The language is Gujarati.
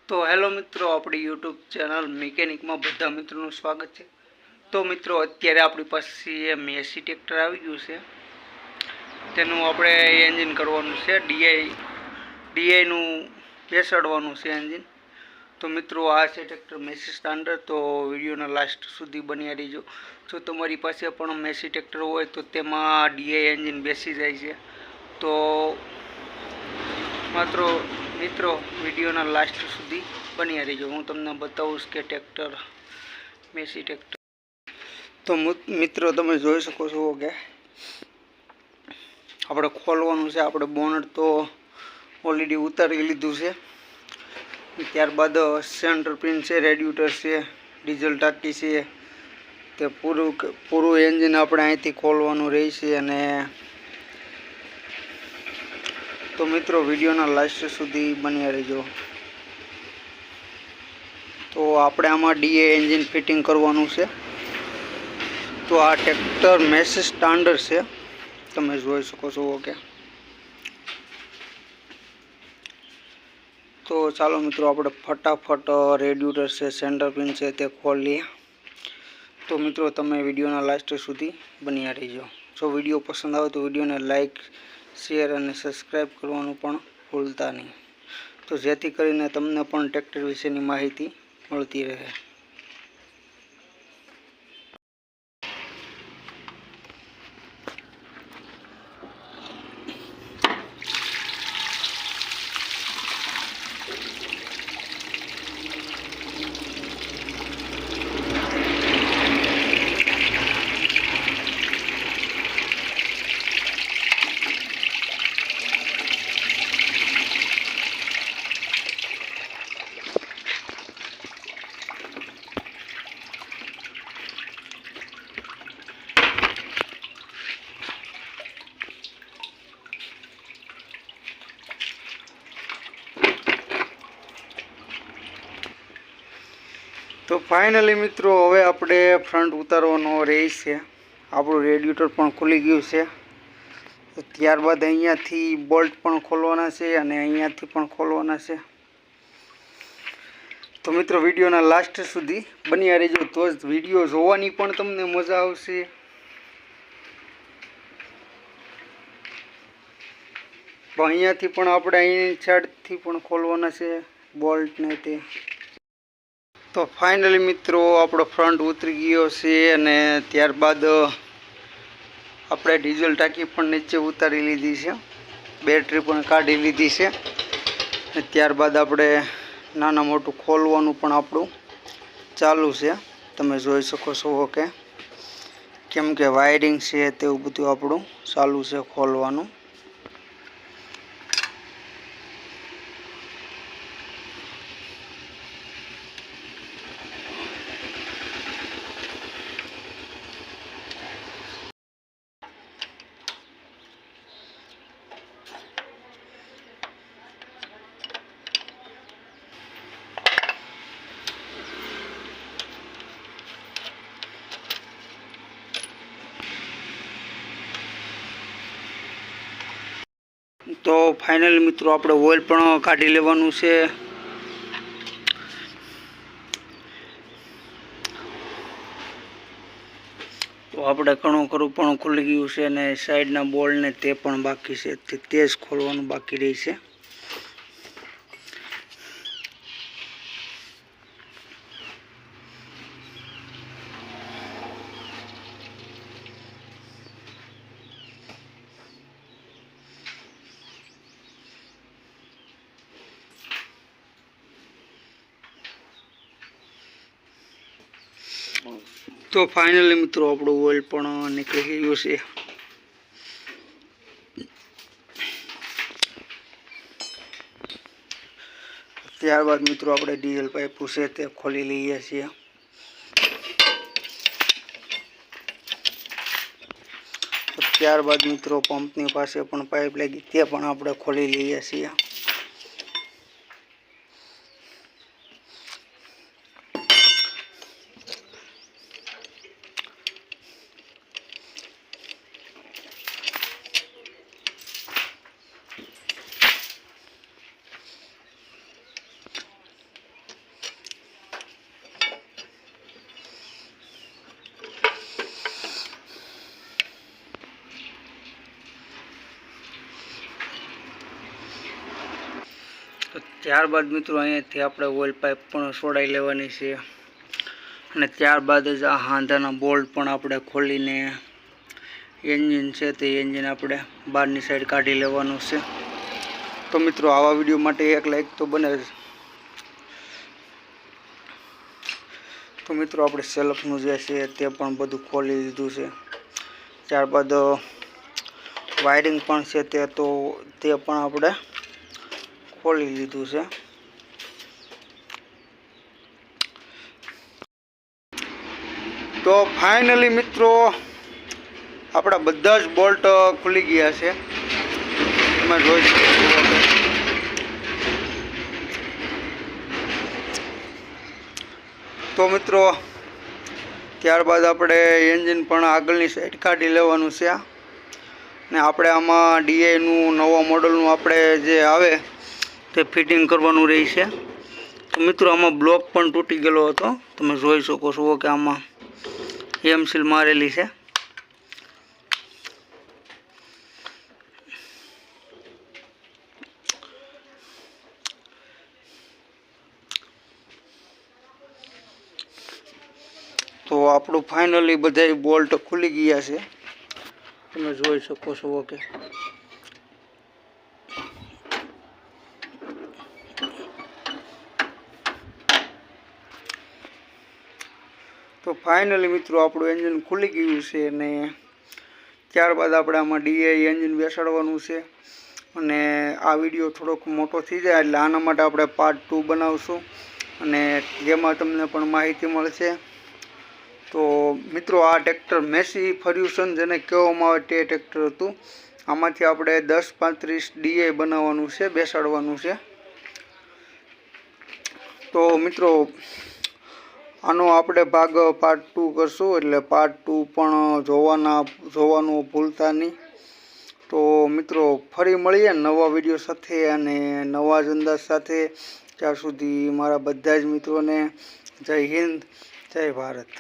તો હેલો મિત્રો, આપણી યુટ્યુબ ચેનલ મિકેનિકમાં બધા મિત્રોનું સ્વાગત છે। તો મિત્રો, અત્યારે આપણી પાસે મેસી ટ્રેક્ટર આવી ગયું છે, તેનું આપણે એન્જિન કરવાનું છે। ડીઆઈનું બેસાડવાનું છે એન્જિન। તો મિત્રો, આ છે ટ્રેક્ટર મેસી સ્ટાન્ડર્ડ। તો વિડીયોના લાસ્ટ સુધી બન્યા રહીજો। જો તમારી પાસે પણ મેસી ટ્રેક્ટર હોય તો તેમાં ડીઆઈ એન્જિન બેસી જાય છે, તો મિત્રો વિડીયોના લાસ્ટ સુધી બન્યા રહીજો। હું તમને બતાવું કે ટ્રેક્ટર મેસી ટ્રેક્ટર। તો મિત્રો, તમે જોઈ શકો છો કે આપણે ખોલવાનું છે। આપણે બોનટ તો ઓલરેડી ઉતારી લીધું છે। ત્યારબાદ સેન્ટર પિન છે, રેડિએટર છે, ડીઝલ ટાંકી છે, તે પૂરું એન્જિન આપણે અહીંથી ખોલવાનું રહેશે। અને તો મિત્રો, વિડીયોના લાસ્ટ સુધી બન્યા રહેજો। તો આપણે આમાં ડીઆઈ એન્જિન ફિટિંગ કરવાનું છે। તો આ ટ્રેક્ટર મેસી સ્ટાન્ડર્ડ છે, તમે જોઈ શકો છો કે। તો ચાલો મિત્રો, આપણે ફટાફટ રેડિએટર છે, સેન્ટર પિન છે, તે ખોલીએ। તો મિત્રો, તમે વિડીયોના લાસ્ટ સુધી બન્યા રહેજો। જો વિડીયો પસંદ આવે તો વિડીયોને લાઈક, શેર અને સબસ્ક્રાઈબ કરવાનું પણ ભૂલતા નહીં, તો જેથી કરીને તમને પણ ટ્રેક્ટર વિશેની માહિતી મળતી રહે। તો ફાઇનલી મિત્રો, હવે આપણે ફ્રન્ટ ઉતારવાનો રહેશે। આપણું રેડિએટર પણ ખુલી ગયું છે। ત્યારબાદ અહીંયાથી બોલ્ટ પણ ખોલવાના છે અને અહીંયાથી પણ ખોલવાના છે। તો મિત્રો, વિડીયોના લાસ્ટ સુધી બન્યા રહેજો, તો જ વિડીયો જોવાની પણ તમને મજા આવશે। તો અહીંયાથી પણ આપણે અહીં સાઈડથી પણ ખોલવાના છે બોલ્ટ ને તે। તો ફાઇનલી મિત્રો, આપણો ફ્રન્ટ ઉતરી ગયો છે અને ત્યારબાદ આપણે ડીઝલ ટાંકી પણ નીચે ઉતારી લીધી છે, બેટરી પણ કાઢી લીધી છે। ત્યારબાદ આપણે નાના મોટું ખોલવાનું પણ આપણું ચાલુ છે, તમે જોઈ શકો છો કે કેમ કે વાયરિંગ છે તેવું બધું આપણું ચાલુ છે ખોલવાનું। તો ફાઇનલી મિત્રો, આપણે ઓઇલ પણ કાઢી લેવાનું છે। તો આપણે ઘણું ખરું પણ ખુલી ગયું છે અને સાઈડના બોલ્ટને તે પણ બાકી છે, તે જ ખોલવાનું બાકી રહેશે। તો ફાઇનલી મિત્રો, આપણું ઓઇલ પણ નીકળી ગયું છે। ત્યારબાદ મિત્રો, આપણે ડીઝલ પાઇપ છે તે ખોલી લઈએ છીએ। ત્યારબાદ મિત્રો, પંપની પાસે પણ પાઇપ લાગી, તે પણ આપણે ખોલી લઈએ છીએ। ત્યારબાદ મિત્રો અહીંયાથી આપણે ઓઇલ પાઇપ પણ છોડાઈ લેવાની છે અને ત્યારબાદ જ આ હાંધાના બોલ્ટ પણ આપણે ખોલીને એન્જિન છે તે એન્જિન આપણે બહારની સાઈડ કાઢી લેવાનું છે. તો મિત્રો આવા વિડીયો માટે એક લાઈક તો બને જ. તો મિત્રો આપણે સેલ્ફનું જે છે તે પણ બધું ખોલી લીધું છે. ત્યારબાદ વાયરિંગ પણ છે તે પણ આપણે ખોલી લીધું છે. તો ફાઇનલી મિત્રો આપણા બધા જ બોલ્ટ ખુલી ગયા છે. તમે જોઈ શકો છો. તો મિત્રો ત્યારબાદ આપણે એન્જિન પણ આગળની સાઈડ કાઢી લેવાનું છે ને આપણે આમાં ડીઆઈનું નવા મોડલનું આપણે જે આવે તે ફિટિંગ કરવાનું રહેશે. તો મિત્રો આમાં બ્લોક પણ તૂટી ગયેલો હતો. તમે જોઈ શકો છો કે આમાં એમસીલ મારેલી છે. તો આપણું ફાઇનલી બધા બોલ્ટ ખુલી ગયા છે. તમે જોઈ શકો છો કે તો ફાઇનલી મિત્રો આપણું એન્જિન ખુલી ગયું છે અને ત્યારબાદ આપણે આમાં ડીઆઈ એન્જિન બેસાડવાનું છે. અને આ વિડીયો થોડોક મોટો થઈ જાય એટલે આના માટે આપણે પાર્ટ 2 બનાવશું અને જેમાં તમને પણ માહિતી મળશે. તો મિત્રો આ ટ્રેક્ટર મેસી ફર્યુસન જેને કહેવામાં આવે તે ટ્રેક્ટર હતું. આમાંથી આપણે 10-35 ડીઆઈ બનાવવાનું છે, બેસાડવાનું છે. તો મિત્રો આનો આપણે ભાગ પાર્ટ 2 કરશું એટલે પાર્ટ 2 પણ જોવાનું ભૂલતા નહીં. તો મિત્રો ફરી મળીએ નવા વિડીયો સાથે અને નવા જ અંદાજ સાથે. ત્યાં સુધી મારા બધા જ મિત્રોને જય હિન્દ, જય ભારત.